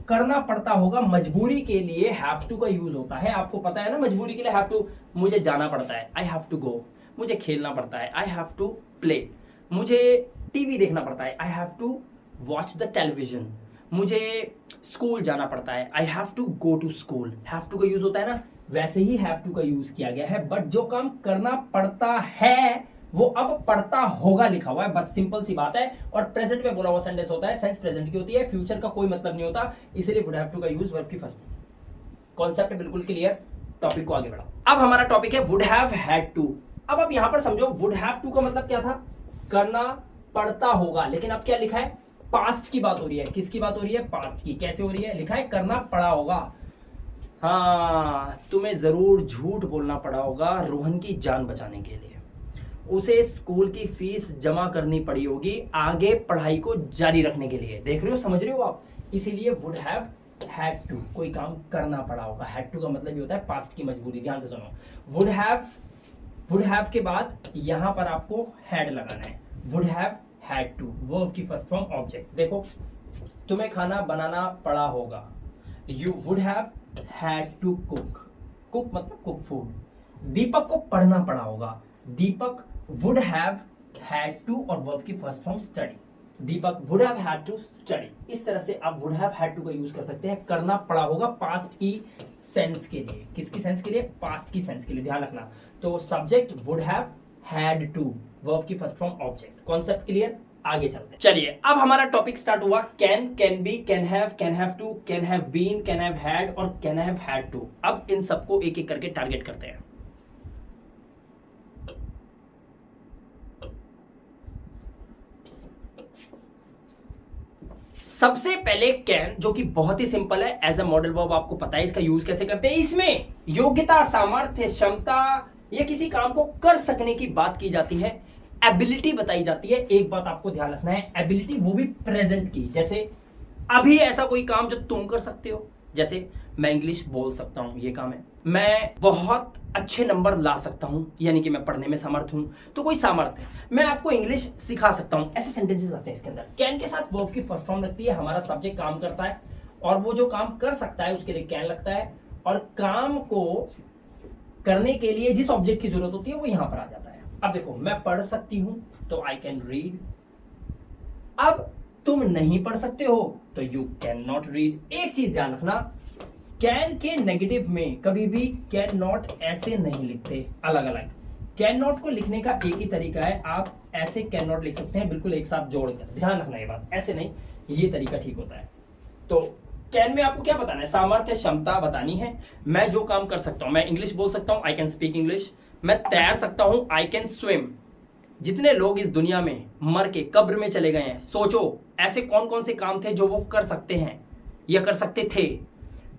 करना पड़ता होगा मजबूरी के लिए हैव टू का यूज होता है। आपको पता है ना मजबूरी के लिए हैव टू, मुझे जाना पड़ता है, आई हैव टू गो, मुझे खेलना पड़ता है, आई हैव टू प्ले, मुझे टीवी देखना पड़ता है, I have to watch the television, मुझे स्कूल जाना पड़ता है, I have to go to school. Have to का यूज होता है ना, वैसे ही हैव टू का यूज किया गया है, बट जो काम करना पड़ता है वो अब पड़ता होगा लिखा हुआ है, बस सिंपल सी बात है। और प्रेजेंट में बोला हुआ सेंटेंस होता है, सेंस प्रेजेंट की होती है, फ्यूचर का कोई मतलब नहीं होता, इसीलिए वुड हैव टू का यूज वर्ब की फर्स्ट। कॉन्सेप्ट बिल्कुल क्लियर? टॉपिक को आगे बढ़ाओ। अब हमारा टॉपिक है वुड हैव हैड टू। अब आप यहां पर समझो, वुड हैव टू का मतलब क्या था? करना पड़ता होगा, लेकिन अब क्या लिखा है? पास्ट की बात हो रही है। किसकी बात हो रही है? पास्ट की। कैसे हो रही है? लिखा है करना पड़ा होगा। हाँ, तुम्हें जरूर झूठ बोलना पड़ा होगा रोहन की जान बचाने के लिए, उसे स्कूल की फीस जमा करनी पड़ी होगी आगे पढ़ाई को जारी रखने के लिए। देख रहे हो, समझ रहे हो आप? इसीलिए वुड हैव हैड टू, कोई काम करना पड़ा होगा। हैड टू का मतलब ये होता है पास्ट की मजबूरी। ध्यान से सुनो, वुड हैव के बाद यहां पर आपको हैड लगाना है। Would have had to, verb की फर्स्ट फॉर्म ऑब्जेक्ट। देखो तुम्हें खाना बनाना पड़ा होगा। You would have had to cook. Cook मतलब कुक फूड। दीपक को पढ़ना पड़ा होगा। Deepak would have had to और वर्ब की first form study. Deepak would have had to study. इस तरह से आप वुड हैव हैड टू का यूज कर सकते हैं। करना पड़ा होगा पास्ट की सेंस के लिए। किसकी सेंस के लिए? पास्ट की सेंस के लिए, ध्यान रखना। तो subject would have had to, verb की first form object. Concept clear? आगे चलते हैं। चलिए अब हमारा टॉपिक स्टार्ट हुआ। Can, can be, can have to, can have been, can have had और कैन हैव हैड टू। अब इन सबको एक एक करके टारगेट करते हैं। सबसे पहले कैन, जो कि बहुत ही सिंपल है, एज अ मॉडल वर्ब आपको पता है इसका यूज कैसे करते हैं। इसमें योग्यता, सामर्थ्य, क्षमता या किसी काम को कर सकने की बात की जाती है। एबिलिटी बताई जाती है। एक बात आपको ध्यान रखना है, एबिलिटी वो भी प्रेजेंट की। जैसे अभी ऐसा कोई काम जो तुम कर सकते हो, जैसे मैं इंग्लिश बोल सकता हूं, ये काम है। मैं बहुत अच्छे नंबर ला सकता हूं, यानी कि मैं पढ़ने में समर्थ हूं, तो कोई सामर्थ्य है। मैं आपको इंग्लिश सिखा सकता हूं, ऐसे सेंटेंसेस आते हैं इसके अंदर। कैन के साथ वर्ब की फर्स्ट फॉर्म लगती है। हमारा सब्जेक्ट काम करता है और वो जो काम कर सकता है उसके लिए कैन लगता है, और काम को करने के लिए जिस ऑब्जेक्ट की जरूरत होती है वो यहां पर आ जाता है। अब देखो, मैं पढ़ सकती हूं तो आई कैन रीड। अब तुम नहीं पढ़ सकते हो तो यू कैन नॉट रीड। एक चीज ध्यान रखना, कैन के नेगेटिव में कभी भी कैन नॉट ऐसे नहीं लिखते, अलग अलग। कैन नॉट को लिखने का एक ही तरीका है, आप ऐसे कैन नॉट लिख सकते हैं, बिल्कुल एक साथ जोड़कर। ध्यान रखना ये बात, ऐसे नहीं, ये तरीका ठीक होता है। तो कैन में आपको क्या बताना है? सामर्थ्य, क्षमता बतानी है। मैं जो काम कर सकता हूं, मैं इंग्लिश बोल सकता हूं, आई कैन स्पीक इंग्लिश। मैं तैर सकता हूं, आई कैन स्विम। जितने लोग इस दुनिया में मर के कब्र में चले गए हैं, सोचो ऐसे कौन कौन से काम थे जो वो कर सकते हैं या कर सकते थे।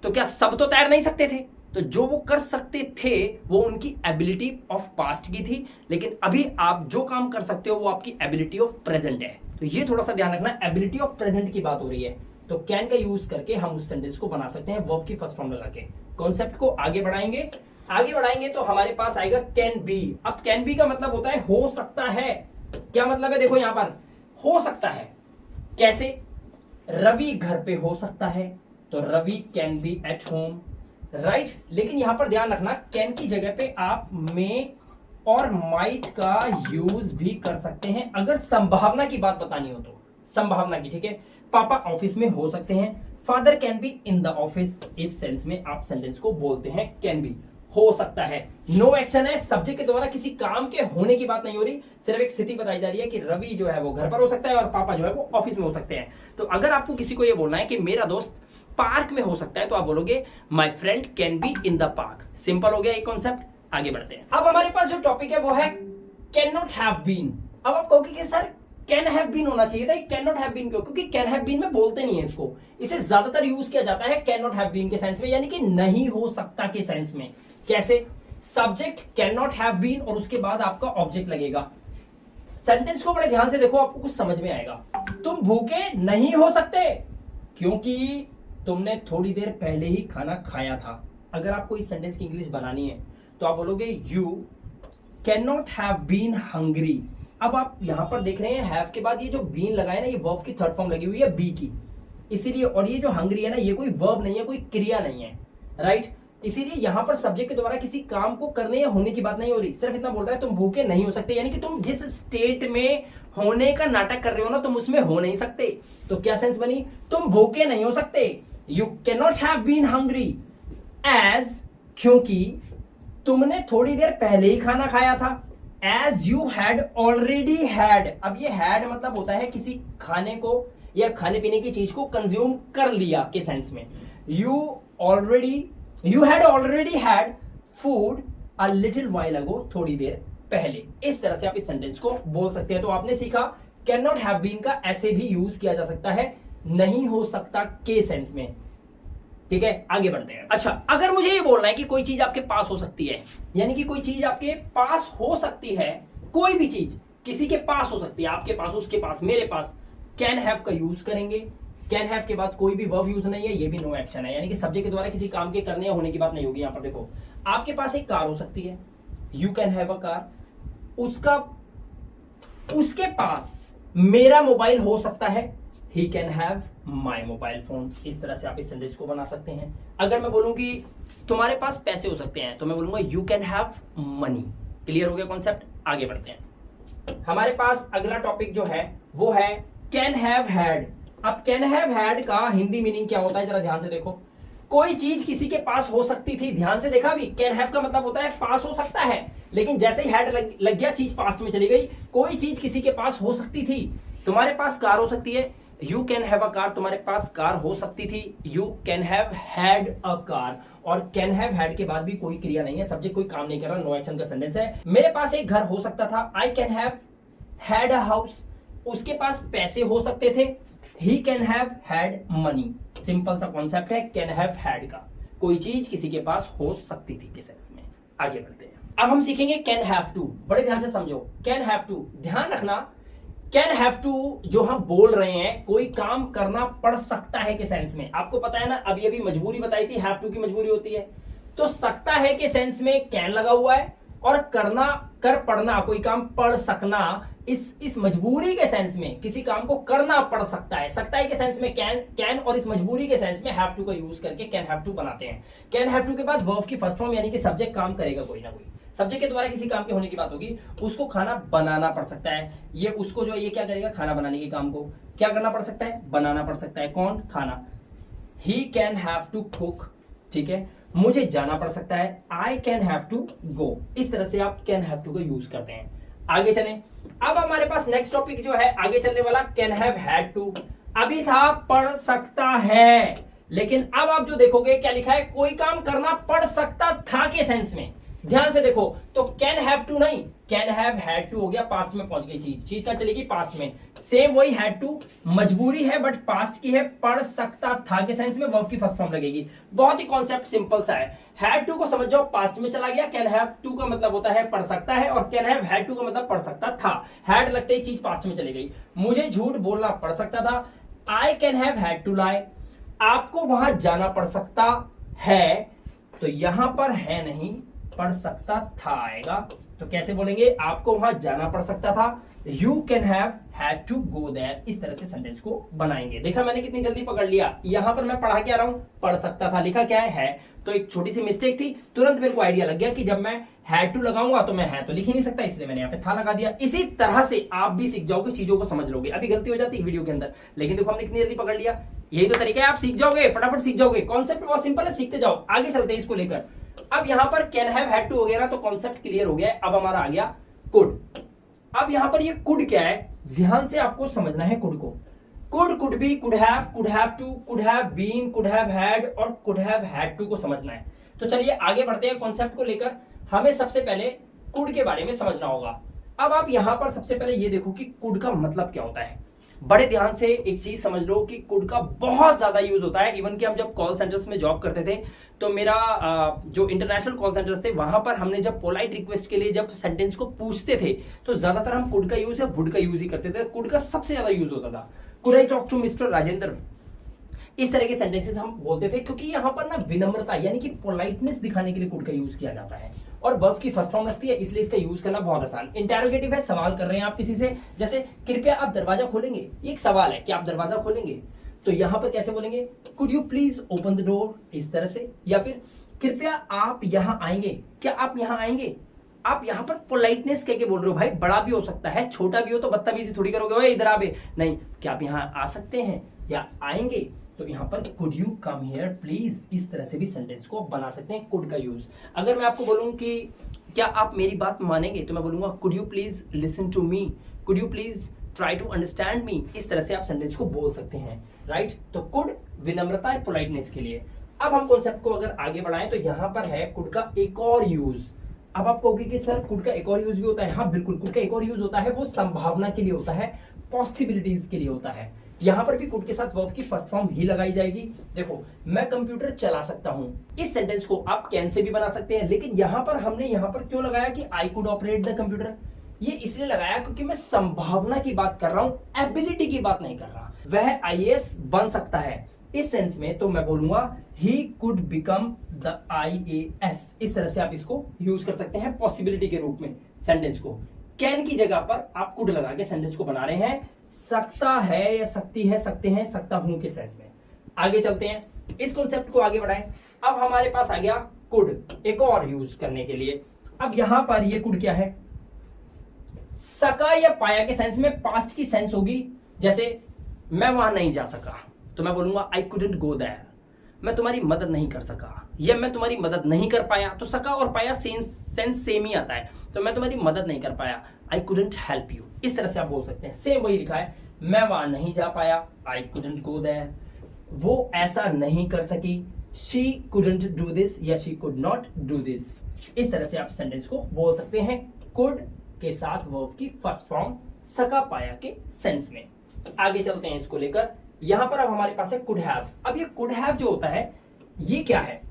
तो क्या सब तो तैर नहीं सकते थे? तो जो वो कर सकते थे वो उनकी एबिलिटी ऑफ पास्ट की थी, लेकिन अभी आप जो काम कर सकते हो वो आपकी एबिलिटी ऑफ प्रेजेंट है। तो ये थोड़ा सा ध्यान रखना, एबिलिटी ऑफ प्रेजेंट की बात हो रही है। तो कैन का यूज करके हम उस सेंटेंस को बना सकते हैं वर्ब की फर्स्ट फॉर्म लगा के। कॉन्सेप्ट को आगे बढ़ाएंगे तो हमारे पास आएगा कैन बी। अब कैन बी का मतलब होता है हो सकता है। क्या मतलब है? देखो यहां पर हो सकता है कैसे? रवि घर पे हो सकता है, तो Ravi can be at home, right. लेकिन यहां पर ध्यान रखना, कैन की जगह पे आप मे और माइट का यूज भी कर सकते हैं अगर संभावना की बात बतानी हो तो। संभावना की, ठीक है। पापा ऑफिस में हो सकते हैं, father can be in the office. इस सेंस में आप सेंटेंस को बोलते हैं कैन बी, हो सकता है। नो एक्शन है, सब्जेक्ट के द्वारा किसी काम के होने की बात नहीं हो रही, सिर्फ एक स्थिति बताई जा रही है कि रवि जो है वो घर पर हो सकता है और पापा जो है वो ऑफिस में हो सकते हैं। तो अगर आपको किसी को ये बोलना है कि मेरा दोस्त पार्क में हो सकता है, तो आप बोलोगे my friend can be in the park. Simple हो गया ये कॉन्सेप्ट। आगे बढ़ते हैं। अब हमारे पास जो टॉपिक है वो है कैन नॉट हैव बीन। अब आप कहोगे कि सर कैन हैव बीन होना चाहिए था, कैन नॉट हैव बीन क्यों? क्योंकि कैन हैव बीन में बोलते नहीं है इसको, इसे ज्यादातर यूज किया जाता है कैन नॉट हैव बीन के सेंस में, यानी कि नहीं हो सकता के सेंस में। कैसे? Subject can not have been और उसके बाद आपका ऑब्जेक्ट लगेगा। सेंटेंस को बड़े ध्यान से देखो, आपको कुछ समझ में आएगा। तुम भूखे नहीं हो सकते क्योंकि तुमने थोड़ी देर पहले ही खाना खाया था। अगर आपको इस सेंटेंस की इंग्लिश बनानी है तो आप बोलोगे you can not have been hungry. अब आप यहां पर देख रहे हैं हैव के बाद ये जो बीन लगा है ना, ये वर्ब की थर्ड फॉर्म लगी हुई है बी की, इसीलिए। और ये जो हंग्री है ना, ये कोई वर्ब नहीं है, कोई क्रिया नहीं है, राइट। इसीलिए यहां पर सब्जेक्ट के द्वारा किसी काम को करने या होने की बात नहीं हो रही, सिर्फ इतना बोल रहा है तुम भूखे नहीं हो सकते, यानी कि तुम जिस स्टेट में होने का नाटक कर रहे हो ना, तुम उसमें हो नहीं सकते। तो क्या सेंस बनी? तुम भूखे नहीं हो सकते, you can not have been hungry as, क्योंकि तुमने थोड़ी देर पहले ही खाना खाया था। As you had already had. अब ये हैड मतलब होता है किसी खाने को या खाने पीने की चीज को कंज्यूम कर लिया के सेंस में। You had already had food a little while ago, थोड़ी देर पहले। इस तरह से आप इस सेंटेंस को बोल सकते हैं। तो आपने सीखा कैन नॉट हैव बीन का ऐसे भी यूज किया जा सकता है, नहीं हो सकता के सेंस में, ठीक है। आगे बढ़ते हैं। अच्छा, अगर मुझे ये बोलना है कि कोई चीज आपके पास हो सकती है, यानी कि कोई चीज आपके पास हो सकती है, कोई भी चीज किसी के पास हो सकती है, आपके पास, उसके पास, मेरे पास, कैन हैव का यूज करेंगे। कैन हैव के बाद कोई भी वर्ब यूज नहीं है, ये भी नो एक्शन है, यानी कि सब्जेक्ट के द्वारा किसी काम के करने या होने की बात नहीं होगी। यहां पर देखो, आपके पास एक कार हो सकती है, you can have a car. उसके पास मेरा मोबाइल हो सकता है, ही can have my mobile phone. इस तरह से आप इस सेंटेंस को बना सकते हैं। अगर मैं बोलूं कि तुम्हारे पास पैसे हो सकते हैं तो मैं बोलूंगा you can have money. Clear हो गया कॉन्सेप्ट? आगे बढ़ते हैं। हमारे पास अगला टॉपिक जो है वो है कैन हैव हैड। अब कैन हैव हैड का हिंदी मीनिंग क्या होता है जरा ध्यान से देखो। कोई चीज किसी के पास हो सकती थी, ध्यान से देखा भी, कैन हैव का मतलब होता है पास हो सकता है, लेकिन जैसे ही हैड लग गया चीज पास्ट में चली गई। कोई चीज किसी के पास हो सकती थी, तुम्हारे पास कार हो सकती है, you can have a car, तुम्हारे पास कार हो सकती थी, you can have had a car. और कैन हैव हैड के बाद भी कोई क्रिया नहीं है, सब्जेक्ट कोई काम नहीं कर रहा, नो एक्शन का सेंटेंस है। मेरे पास एक घर हो सकता था, I can have had a house. उसके पास पैसे हो सकते थे, ही can have had money. Simple सा कॉन्सेप्ट है कैन हैव हैड का, कोई चीज किसी के पास हो सकती थी के सेंस में। आगे बढ़ते हैं। अब हम सीखेंगे कैन हैव टू। बड़े ध्यान से समझो, कैन हैव टू, ध्यान रखना कैन हैव टू जो हम बोल रहे हैं कोई काम करना पड़ सकता है के सेंस में। आपको पता है ना, अभी अभी मजबूरी बताई थी, हैव टू की मजबूरी होती है, तो सकता है के सेंस में कैन लगा हुआ है, और करना कर पढ़ना, कोई काम पढ़ सकना, इस मजबूरी के सेंस में किसी काम को करना पड़ सकता है। सकता है के सेंस में कैन और इस मजबूरी के सेंस में हैव टू का यूज करके कैन हैव टू बनाते हैं। कैन हैव टू के बाद वर्ब की फर्स्ट फॉर्म यानी कि सब्जेक्ट काम करेगा, कोई ना कोई सब्जेक्ट के द्वारा किसी काम के होने की बात होगी, उसको खाना बनाना पड़ सकता है। ये उसको जो ये क्या करेगा, खाना बनाने के काम को क्या करना पड़ सकता है, बनाना पड़ सकता है। कौन? खाना। He can have to cook, ठीक है, मुझे जाना पड़ सकता है, I can have to go. इस तरह से आप कैन हैव टू का यूज करते हैं। आगे चलें। अब हमारे पास नेक्स्ट टॉपिक जो है आगे चलने वाला कैन हैव हैड टू। अभी था पढ़ सकता है, लेकिन अब आप जो देखोगे क्या लिखा है, कोई काम करना पड़ सकता था के सेंस में। ध्यान से देखो, तो कैन हैव टू नहीं, कैन हैव हैड टू हो गया, पास्ट में पहुंच गई चीज कहां चलेगी, पास्ट में। सेम वही हैड टू, मजबूरी है बट पास्ट की है, पढ़ सकता था के सेंस में वर्ब की फर्स्ट फॉर्म लगेगी। बहुत ही कॉन्सेप्ट सिंपल सा है। हैड टू को समझ जाओ, पास्ट में चला गया, कैन हैव टू का मतलब होता है पढ़ सकता है, और कैन हैव हैड टू का मतलब पढ़ सकता था। हैड लगते ही चीज पास्ट में चली गई। मुझे झूठ बोलना पड़ सकता था, I can have had to lie. आपको वहां जाना पड़ सकता है, तो यहां पर है नहीं, पढ़ सकता था आएगा, तो कैसे बोलेंगे, आपको वहां जाना पड़ सकता था, you can have had to go there. इस तरह से सेंटेंस को बनाएंगे। देखा मैंने कितनी जल्दी पकड़ लिया। यहां पर मैं पढ़ा के आ रहा हूं, पढ़ सकता था, लिखा क्या है, तो एक छोटी सी मिस्टेक थी, तुरंत मेरे को आइडिया लग गया कि जब मैं हैड टू लगाऊंगा तो मैं है तो लिख ही नहीं सकता, इसलिए मैंने यहाँ पे था लगा दिया। इसी तरह से आप भी सीख जाओगे, चीजों को समझ लोगे। अभी गलती हो जाती है वीडियो के अंदर, लेकिन देखो हमने कितनी जल्दी पकड़ लिया। यही तो तरीका है, आप सीख जाओगे, फटाफट सीख जाओगे। कॉन्सेप्ट बहुत सिंपल है, सीखते जाओ। आगे चलते हैं इसको लेकर। अब यहां पर कैन हैव हैड टू हो गया ना, तो कॉन्सेप्ट क्लियर हो गया। अब हमारा आ गया कुड। अब यहां पर ये कुड क्या है, ध्यान से आपको समझना है कुड को। Could, could be, could have to, could have been, could have had और कुड हैव हैड टू को समझना है। तो चलिए आगे बढ़ते हैं कॉन्सेप्ट को लेकर। हमें सबसे पहले कुड के बारे में समझना होगा। अब आप यहां पर सबसे पहले ये देखो कि कुड का मतलब क्या होता है। बड़े ध्यान से एक चीज समझ लो कि कुड का बहुत ज्यादा यूज होता है। इवन कि हम जब कॉल सेंटर्स में जॉब करते थे, तो मेरा जो इंटरनेशनल कॉल सेंटर्स थे, वहां पर हमने जब पोलाइट रिक्वेस्ट के लिए जब सेंटेंस को पूछते थे, तो ज्यादातर हम कुड का यूज या वुड का यूज ही करते थे। कुड का सबसे ज्यादा यूज होता था। Could I talk to mister Rajendra, इस तरह के सेंटेंसेस हम बोलते थे, क्योंकि यहाँ पर ना विनम्रता यानी कि पोलाइटनेस दिखाने के लिए कुड का यूज किया जाता है, और वर्ब की फर्स्ट फॉर्म लगती है, इसलिए इसका यूज करना बहुत आसान। इंटेरोगेटिव है, सवाल कर रहे हैं आप किसी से, जैसे कृपया आप दरवाजा खोलेंगे, ये एक सवाल है कि आप दरवाजा खोलेंगे, तो यहां पर कैसे बोलेंगे, could you please open the door, इस तरह से। या फिर कृपया आप यहां आएंगे, क्या आप यहां आएंगे। आप यहां पर पोलाइटनेस कह के बोल रहे हो, भाई बड़ा भी हो सकता है, छोटा भी हो, तो बदतमीजी थोड़ी करोगे, ओए इधर आवे, नहीं, क्या आप यहां आ सकते हैं या आएंगे, तो यहां पर could you come here please, इस तरह से भी सेंटेंस को बना सकते हैं कुड का यूज। अगर मैं आपको बोलूं कि क्या आप मेरी बात मानेंगे, तो मैं बोलूंगा could you please listen to me, could you please try to understand me. इस तरह से आप सेंटेंस को बोल सकते हैं, राइट। तो कुड विनम्रता है, पोलाइटनेस के लिए। अब हम कॉन्सेप्ट को अगर आगे बढ़ाएं, तो यहां पर है कुड का एक और यूज। अब आप कहोगे कि सर कुड का एक और यूज भी होता है। हाँ बिल्कुल, कुड का एक और यूज होता है, वो संभावना के लिए होता है, पॉसिबिलिटीज के लिए होता है। यहां पर भी कुड के साथ वर्ब की फर्स्ट फॉर्म ही लगाई जाएगी। देखो, मैं कंप्यूटर चला सकता हूं, इस सेंटेंस को आप कैन से भी बना सकते हैं, लेकिन यहां पर हमने यहां पर क्यों लगाया कि I could operate the computer, ये इसलिए लगाया क्योंकि मैं संभावना की बात कर रहा हूं, एबिलिटी की बात नहीं कर रहा। वह आईएएस बन सकता है, इस सेंस में तो मैं बोलूंगा he could become the IAS. इस तरह से आप इसको यूज कर सकते हैं पॉसिबिलिटी के रूप में सेंटेंस को। कैन की जगह पर आप कुड लगा के सेंटेंस को बना रहे हैं, सकता है या सकती है, सकते हैं, सकता हूं के सेंस में। आगे चलते हैं, इस कॉन्सेप्ट को आगे बढ़ाएं। अब हमारे पास आ गया कुड, एक और यूज करने के लिए। अब यहां पर ये कुड क्या है, सका या पाया के सेंस में पास्ट की सेंस होगी। जैसे मैं वहां नहीं जा सका तो मैं बोलूंगा आई कुडंट गो देयर, मैं तुम्हारी मदद नहीं कर सका, या मैं तुम्हारी मदद नहीं कर पाया। तो सका और पाया सेंस सेम ही आता है, तो मैं तुम्हारी मदद नहीं कर पाया, आई कुडंट हेल्प यू। इस तरह से आप बोल सकते हैं, सेम वही लिखा है, मैं वहां नहीं जा पाया, आई कुडंट गो देयर, वो ऐसा नहीं कर सकी, शी कुडंट डू दिस या she could not do this. इस तरह से आप सेंटेंस को बोल सकते हैं कुड के साथ वर्ब की फर्स्ट फॉर्म सका पाया के सेंस में। आगे चलते हैं इसको लेकर, यहां पर अब हमारे पास है कुड हैव। अब ये कुड हैव जो होता है ये क्या है,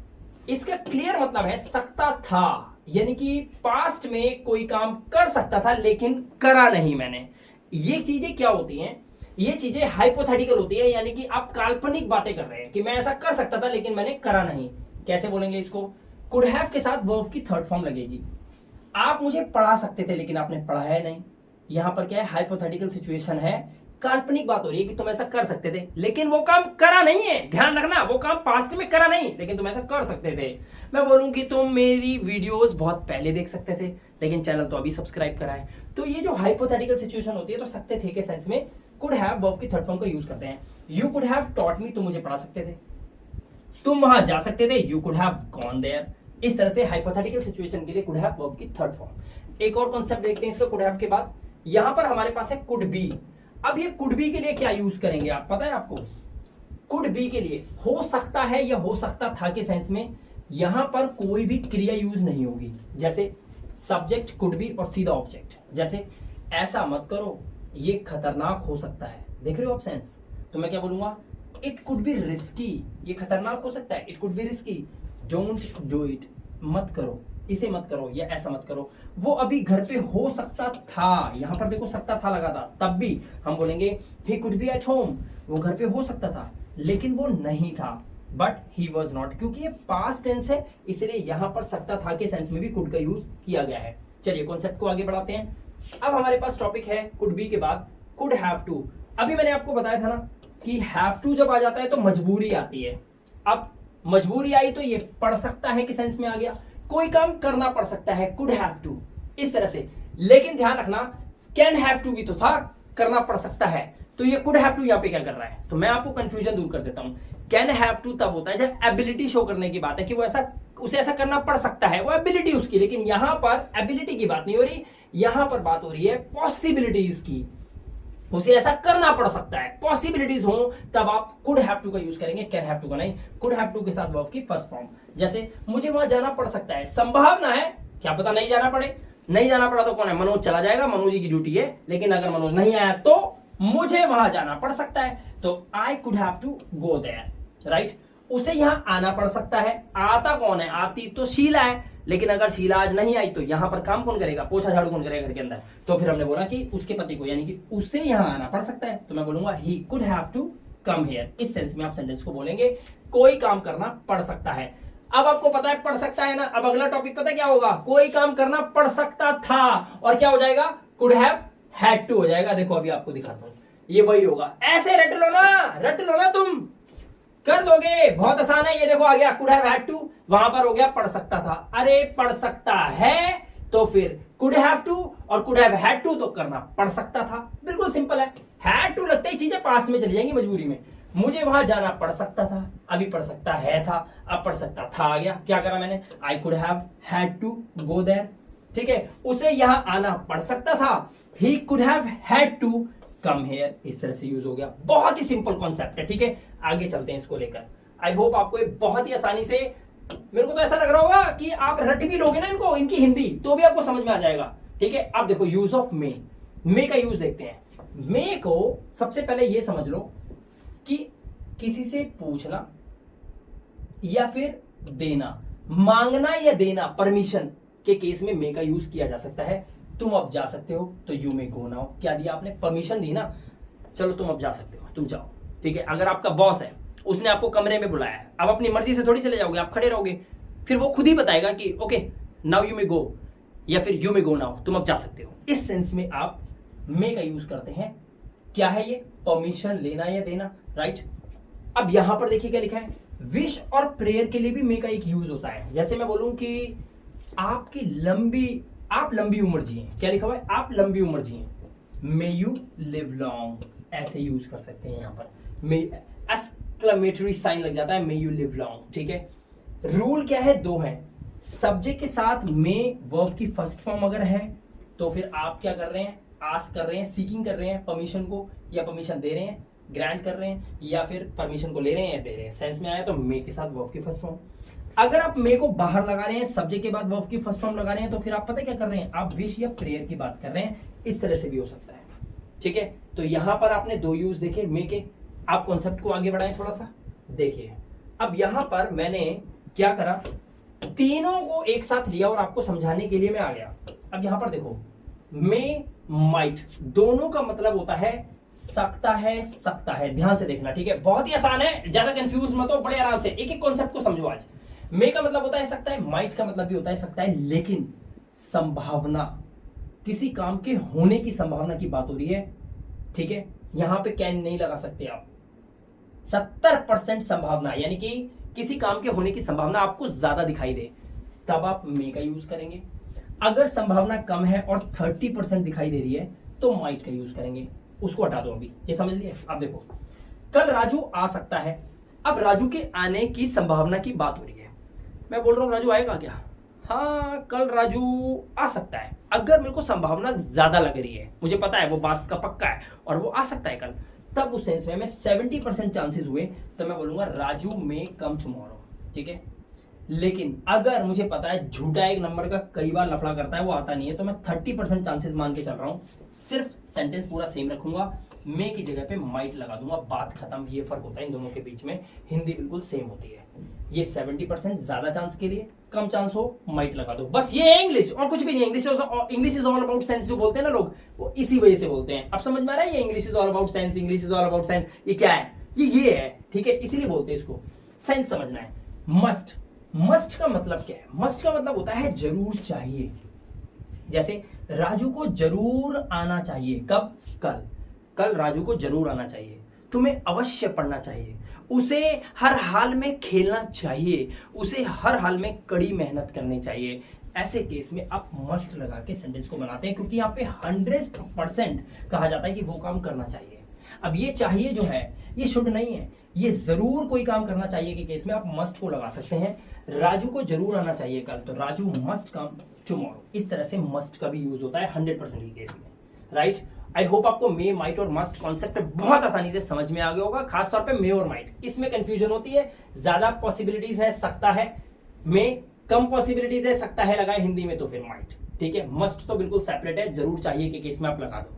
इसका क्लियर मतलब है सकता था, यानी कि पास्ट में कोई काम कर सकता था लेकिन करा नहीं मैंने। ये चीजें क्या होती हैं, ये चीजें हाइपोथेटिकल होती है, यानी कि आप काल्पनिक बातें कर रहे हैं कि मैं ऐसा कर सकता था लेकिन मैंने करा नहीं। कैसे बोलेंगे इसको, कुड हैव के साथ वर्ब की थर्ड फॉर्म लगेगी। आप मुझे पढ़ा सकते थे लेकिन आपने पढ़ाया नहीं। यहां पर क्या है, हाइपोथेटिकल सिचुएशन है, काल्पनिक बात हो रही है कि तुम ऐसा कर सकते थे लेकिन वो काम करा नहीं है। ध्यान रखना, वो काम पास्ट में करा नहीं लेकिन तुम ऐसा कर सकते थे। मैं बोलूं कि तुम मेरी वीडियोस बहुत पहले देख सकते थे लेकिन चैनल तो अभी सब्सक्राइब करा है। तो ये जो हाइपोथेटिकल सिचुएशन होती है, तो सकते थे के सेंस में कुड हैव वर्ब की थर्ड फॉर्म का यूज करते हैं। You could have taught me, तुम मुझे पढ़ा सकते थे, तुम वहां जा सकते थे, you could have gone there. इस तरह से हाइपोथेटिकल सिचुएशन के लिए कुड हैव वर्ब की थर्ड फॉर्म। एक और कॉन्सेप्ट देखते हैं इसका कुड हैव के बाद। यहां पर हमारे पास है कुड बी। अब ये कुड बी के लिए क्या यूज करेंगे आप, पता है आपको? कुड बी के लिए हो सकता है या हो सकता था के सेंस में यहां पर कोई भी क्रिया यूज नहीं होगी। जैसे सब्जेक्ट कुड बी और सीधा ऑब्जेक्ट, जैसे ऐसा मत करो, ये खतरनाक हो सकता है। देख रहे हो आप सेंस? तो मैं क्या बोलूंगा, इट कुड बी रिस्की, ये खतरनाक हो सकता है, it could be risky, don't do it, मत करो, इसे मत करो या ऐसा मत करो। वो अभी घर पे हो सकता था, यहां पर देखो सकता था लगा था, तब भी हम बोलेंगे he could be at home, वो घर पे हो सकता था लेकिन वो नहीं था, बट ही वॉज नॉट, क्योंकि ये पास्ट टेंस है इसलिए यहां पर सकता था के सेंस में भी कुड का यूज किया गया है। चलिए कॉन्सेप्ट को आगे बढ़ाते हैं। अब हमारे पास टॉपिक है कुड बी के बाद कुड हैव टू। अभी मैंने आपको बताया था ना कि हैव टू जब आ जाता है तो मजबूरी आती है। अब मजबूरी आई तो ये पढ़ सकता है कि सेंस में आ गया, कोई काम करना पड़ सकता है, कुड हैव टू, इस तरह से। लेकिन ध्यान रखना कैन हैव टू भी तो था, करना पड़ सकता है, तो ये कुड हैव टू यहाँ पे क्या कर रहा है? तो मैं आपको कंफ्यूजन दूर कर देता हूं। कैन हैव टू तब होता है जब एबिलिटी शो करने की बात है कि वो ऐसा, उसे ऐसा करना पड़ सकता है, वो एबिलिटी उसकी। लेकिन यहां पर एबिलिटी की बात नहीं हो रही, यहां पर बात हो रही है पॉसिबिलिटीज की, उसे ऐसा करना पड़ सकता है, पॉसिबिलिटीज हो तब आप कुड हैव टू का यूज करेंगे, कैन हैव टू का नहीं। कुड हैव टू के साथ वर्ब की फर्स्ट फॉर्म, जैसे मुझे वहां जाना पड़ सकता है, संभावना है, क्या पता नहीं जाना पड़े, नहीं जाना पड़ा तो कौन है, मनोज चला जाएगा, मनोज जी की ड्यूटी है। लेकिन अगर मनोज नहीं आया तो मुझे वहां जाना पड़ सकता है, तो I could have to go there, right. उसे यहां आना पड़ सकता है, आता कौन है, आती तो शीला है, लेकिन अगर शीला आज नहीं आई तो यहां पर काम कौन करेगा, पोछा झाड़ू कौन करेगा घर के अंदर? तो फिर हमने बोला कि उसके पति को, यानी कि उसे यहां आना पड़ सकता है, तो मैं बोलूंगा he could have to come here. इस सेंस में आप सेंटेंस को बोलेंगे कोई काम करना पड़ सकता है। अब आपको पता है पड़ सकता है ना, अब अगला टॉपिक पता क्या होगा, कोई काम करना पड़ सकता था, और क्या हो जाएगा, कुड हैव हैड टू हो जाएगा। देखो अभी आपको दिखाता हूं, ये वही होगा, ऐसे रट लो ना तुम, कर लोगे, बहुत आसान है। ये देखो आ गया कुड हैव हैड टू, वहां पर हो गया पढ़ सकता था। अरे पढ़ सकता है तो फिर कुड हैव टू, और कुड हैव हैड टू तो करना पड़ सकता था, बिल्कुल सिंपल है। हैड टू लगते ही चीजें पास्ट में चली जाएंगी मजबूरी में। मुझे वहां जाना पड़ सकता था, अभी पढ़ सकता है था, अब पढ़ सकता था आ गया, क्या करा मैंने, I could have had to go there, ठीक है। उसे यहां आना पड़ सकता था, he could have had to come here, इस तरह से यूज हो गया। बहुत ही सिंपल कॉन्सेप्ट है, ठीक है। आगे चलते हैं इसको लेकर। आई होप आपको बहुत ही आसानी से, मेरे को तो ऐसा लग रहा होगा कि आप रट भी लोगे ना इनको, इनकी हिंदी, तो भी आपको समझ में आ जाएगा, ठीक है। अब देखो यूज ऑफ मे का यूज देखते हैं। मे को सबसे पहले ये समझ लो कि किसी से पूछना या फिर देना, मांगना या देना, परमिशन के केस में मे का यूज किया जा सकता है। तुम अब जा सकते हो, तो यू मे गो नाउ, क्या दिया आपने, परमिशन दी ना, चलो तुम अब जा सकते हो, तुम जाओ, ठीक है। अगर आपका बॉस है, उसने आपको कमरे में बुलाया है, अब अपनी मर्जी से थोड़ी चले जाओगे, आप खड़े रहोगे, फिर वो खुद ही बताएगा कि ओके नाउ यू मे गो, या फिर यू मे गो नाउ, तुम अब जा सकते हो। इस सेंस में आप मे का यूज करते हैं क्या है ये? परमिशन लेना या देना, राइट। अब यहां पर देखिए क्या लिखा है, विश और प्रेयर के लिए भी मे का एक यूज होता है। जैसे मैं बोलूं कि आप लंबी उम्र जिए, क्या लिखा हुआ है? आप लंबी उम्र जिए, मे यू लिव लॉन्ग, ऐसे यूज कर सकते हैं। यहां पर मे एक्सक्लेमेटरी साइन लग जाता है, मे यू लिव लॉन्ग, ठीक है। रूल क्या है? दो है। सब्जेक्ट के साथ मे वर्ब की फर्स्ट फॉर्म अगर है तो फिर आप क्या कर रहे हैं? आस्क कर रहे हैं, सीकिंग कर रहे हैं परमिशन को, या परमिशन दे रहे हैं, ग्रांट कर रहे हैं, या फिर परमिशन को ले रहे हैं या दे रहे हैं। सेंस में आया तो मे के साथ वर्ब की फर्स्ट फॉर्म। अगर आप मे को बाहर लगा रहे हैं, सब्जेक्ट के बाद वर्ब की फर्स्ट फॉर्म लगा रहे हैं, तो फिर आप पता क्या कर रहे हैं? आप विश या प्रेयर की बात कर रहे हैं। इस तरह से भी हो सकता है, ठीक है। तो यहां पर आपने दो यूज देखे मे के। आप कॉन्सेप्ट को आगे बढ़ाएं थोड़ा सा, देखिए। अब यहां पर मैंने क्या करा, तीनों को एक साथ लिया और आपको समझाने के लिए मैं आ गया। अब यहां पर देखो, मे माइट दोनों का मतलब होता है सकता है। ध्यान से देखना, ठीक है। बहुत ही आसान है, ज्यादा कंफ्यूज मत हो, बड़े आराम से एक एक कॉन्सेप्ट को समझो आज। मे का मतलब होता है सकता है, माइट का मतलब भी होता है सकता है, लेकिन संभावना, किसी काम के होने की संभावना की बात हो रही है, ठीक है। यहां पे कैन नहीं लगा सकते आप। 70% संभावना, यानी कि किसी काम के होने की संभावना आपको ज्यादा दिखाई दे, तब आप मे का यूज करेंगे। अगर संभावना कम है और 30% दिखाई दे रही है तो माइट का यूज करेंगे। उसको हटा दो अभी, ये समझ लिए। अब देखो, कल राजू आ सकता है। अब राजू के आने की संभावना की बात हो रही है। मैं बोल रहा हूं राजू आएगा क्या? हाँ, कल राजू आ सकता है। अगर मेरे को संभावना ज्यादा लग रही है, मुझे पता है वो बात का पक्का है और वो आ सकता है कल, तब उस सेंस में मैं 70% चांसेस हुए तो मैं बोलूंगा राजू में कम टुमारो, ठीक है। लेकिन अगर मुझे पता है झूठा एक नंबर का कई बार लफड़ा करता है, वो आता नहीं है, तो मैं 30% चांसेस मान के चल रहा हूं। सिर्फ सेंटेंस पूरा सेम रखूंगा, मे की जगह पे माइट लगा दूंगा, बात खत्म। ये फर्क होता है इन दोनों के बीच में, हिंदी बिल्कुल सेम होती है। ये 70% ज्यादा चांस के लिए, कम चांस हो माइट लगा दो, बस ये है इंग्लिश, और कुछ भी नहीं। English is all about sense जो बोलते हैं ना लोग, वो इसी वजह से बोलते हैं। अब समझ में आ रहा है? ये English is all about sense, English is all about sense, ये क्या है? ये है, ठीक है, इसीलिए बोलते हैं इसको। सेंस समझना है। मस्ट का मतलब क्या है? मस्ट का मतलब होता है जरूर चाहिए। जैसे राजू को जरूर आना चाहिए, कब? कल राजू को जरूर आना चाहिए। तुम्हें अवश्य पढ़ना चाहिए, उसे हर हाल में खेलना चाहिए, उसे हर हाल में कड़ी मेहनत करनी चाहिए। ऐसे केस में आप मस्ट लगा के सेंटेंस को बनाते हैं, क्योंकि यहाँ पे 100% कहा जाता है कि वो काम करना चाहिए। अब ये चाहिए जो है ये शुड नहीं है, ये जरूर कोई काम करना चाहिए के केस में आप मस्ट को लगा सकते हैं। राजू को जरूर आना चाहिए कल, तो राजू मस्ट कम टुमारो। इस तरह से मस्ट का भी यूज होता है 100% के केस में, राइट। आई होप आपको मे, माइट और मस्ट कॉन्सेप्ट बहुत आसानी से समझ में आ गया होगा। खासतौर पे मे और माइट, इसमें कंफ्यूजन होती है। ज्यादा पॉसिबिलिटीज है सकता है में, कम पॉसिबिलिटीज है सकता है लगाए हिंदी में तो फिर माइट, ठीक है। मस्ट तो बिल्कुल सेपरेट है, जरूर चाहिए के केस में आप लगा दो।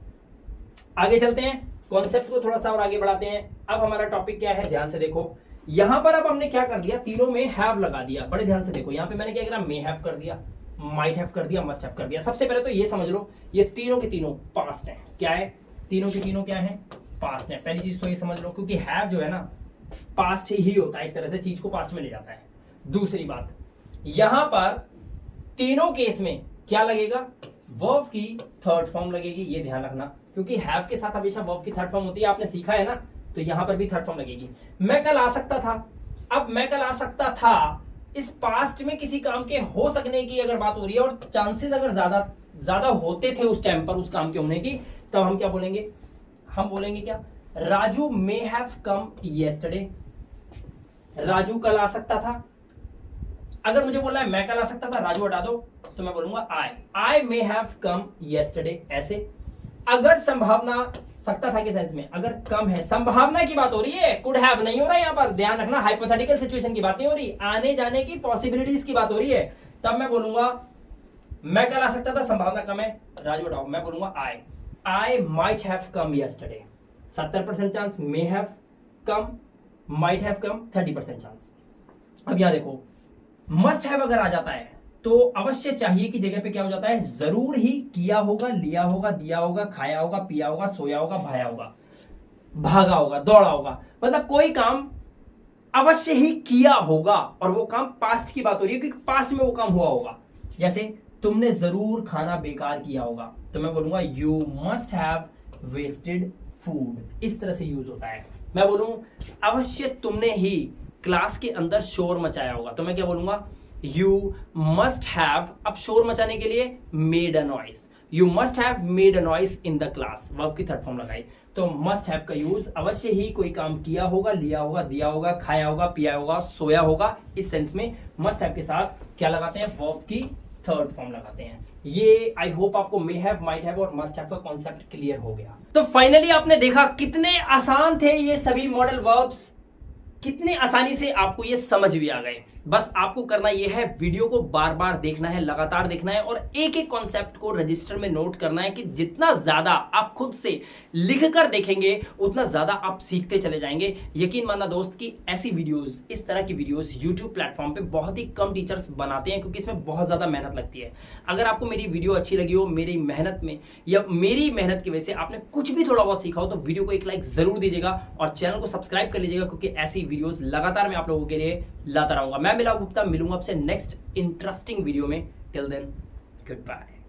आगे चलते हैं, कॉन्सेप्ट को थोड़ा सा और आगे बढ़ाते हैं। अब हमारा टॉपिक क्या है, ध्यान से देखो। यहां पर अब हमने क्या कर दिया, तीनों में हैव लगा दिया। बड़े ध्यान से देखो, यहां पे मैंने क्या करा, मे हैव कर दिया, माइट हैव कर दिया, मस्ट हैव कर दिया। सबसे पहले तो ये समझ लो, ये तीनों के तीनों पास्ट हैं। क्या है? तीनों के तीनों क्या है? पास्ट है। पहली चीज तो ये समझ लो, क्योंकि हैव जो है ना पास्ट ही होता है, एक तरह से चीज को पास्ट में ले जाता है। दूसरी बात, यहां पर तीनों केस में क्या लगेगा, वर्ब की थर्ड फॉर्म लगेगी। ये ध्यान रखना, क्योंकि हैव के साथ हमेशा वर्ब की थर्ड फॉर्म होती है, आपने सीखा है ना, तो यहां पर भी थर्ड फॉर्म लगेगी। मैं कल आ सकता था, अब मैं कल आ सकता था, इस पास्ट में किसी काम के हो सकने की अगर बात हो रही है और चांसेस अगर ज्यादा होते थे उस टाइम पर उस काम के होने की, तब हम क्या बोलेंगे, हम बोलेंगे क्या, Raju may have come yesterday. Raju कल आ सकता था। अगर मुझे बोलना है मैं कल आ सकता था, राजू हटा दो, तो मैं बोलूंगा आई मे हैव कम येस्टरडे। ऐसे अगर संभावना, सकता था के सेंस में, अगर कम है, संभावना की बात हो रही है, कुड हैव नहीं हो रहा है यहां पर, ध्यान रखना, हाइपोथेटिकल सिचुएशन की बात नहीं हो रही, आने जाने की पॉसिबिलिटीज की बात हो रही है। तब मैं बोलूंगा मैं कल आ सकता था, संभावना कम है, राजू हटाओ, मैं बोलूंगा I might have come yesterday. 70% chance, may have come, might have come 30% chance. अब यहां देखो, मस्ट हैव अगर आ जाता है तो अवश्य चाहिए की जगह पे क्या हो जाता है, जरूर ही किया होगा, लिया होगा, दिया होगा, खाया होगा, पिया होगा, सोया होगा, भाया होगा, भागा होगा, दौड़ा होगा, मतलब कोई काम अवश्य ही किया होगा, और वो काम पास्ट की बात हो रही है, क्योंकि पास्ट में वो काम हुआ होगा। जैसे तुमने जरूर खाना बेकार किया होगा, तो मैं बोलूंगा you must have wasted food, इस तरह से यूज होता है। मैं बोलूं अवश्य तुमने ही क्लास के अंदर शोर मचाया होगा, तो मैं क्या बोलूंगा, यू मस्ट हैव, अब शोर मचाने के लिए made a noise, you must have made a noise in the class, verb की थर्ड फॉर्म लगाई, तो मस्ट हैव का यूज अवश्य ही कोई काम किया होगा, लिया होगा, दिया होगा, खाया होगा, पिया होगा, सोया होगा, इस सेंस में मस्ट हैव के साथ क्या लगाते हैं, वर्ब की थर्ड फॉर्म लगाते हैं। ये आई होप आपको मे हैव, माइट हैव और मस्ट हैव का कॉन्सेप्ट क्लियर हो गया। तो फाइनली आपने देखा कितने आसान थे ये सभी मॉडल वर्ब्स, कितने आसानी से आपको ये समझ भी आ गए। बस आपको करना यह है, वीडियो को बार बार देखना है, लगातार देखना है और एक एक कॉन्सेप्ट को रजिस्टर में नोट करना है कि जितना ज्यादा आप खुद से लिख कर देखेंगे उतना ज्यादा आप सीखते चले जाएंगे। यकीन मानना दोस्त कि ऐसी वीडियोस, इस तरह की वीडियोस यूट्यूब प्लेटफॉर्म पे बहुत ही कम टीचर्स बनाते हैं, क्योंकि इसमें बहुत ज्यादा मेहनत लगती है। अगर आपको मेरी वीडियो अच्छी लगी हो, मेरी मेहनत में या मेरी मेहनत की वजह से आपने कुछ भी थोड़ा बहुत सीखा हो, तो वीडियो को एक लाइक जरूर दीजिएगा और चैनल को सब्सक्राइब कर लीजिएगा, क्योंकि ऐसी वीडियोस लगातार मैं आप लोगों के लिए लाता रहूंगा। मैं मिलाप गुप्ता, मिलूंगा आपसे नेक्स्ट इंटरेस्टिंग वीडियो में। Till then good bye.